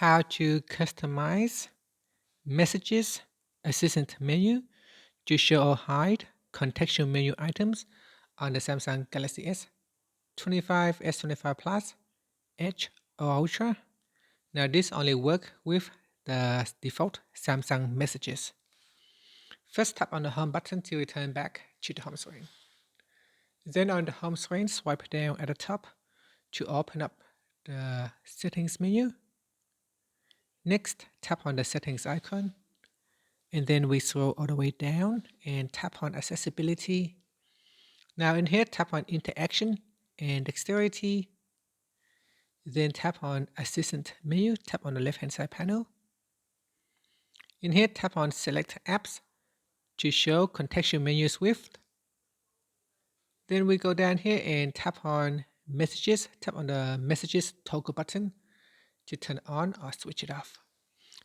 how to customize messages assistant menu to show or hide contextual menu items on the Samsung Galaxy S25, S25 Plus, Edge, or Ultra. Now this only works with the default Samsung messages. First tap on the home button to return back to the home screen. Then on the home screen, swipe down at the top to open up the settings menu. Next, tap on the settings icon, and then we scroll all the way down and tap on accessibility. Now in here, tap on interaction and dexterity. Then tap on assistant menu, tap on the left hand side panel. In here, tap on select apps to show contextual menu Swift. Then we go down here and tap on messages, tap on the messages toggle button to turn it on or switch it off.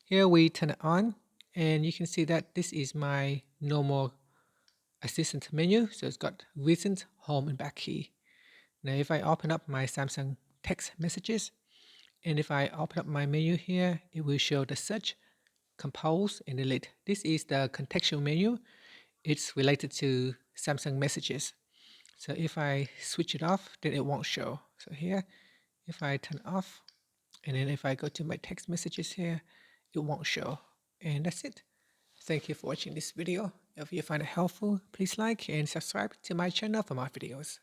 Here we turn it on, and you can see that this is my normal assistant menu. So it's got recent, home, and back key. Now if I open up my Samsung text messages, and if I open up my menu here, it will show the search, compose, and delete. This is the contextual menu. It's related to Samsung messages. So if I switch it off, then it won't show. So here, if I turn it off, and then if I go to my text messages here, it won't show. And that's it. Thank you for watching this video. If you find it helpful, please like and subscribe to my channel for more videos.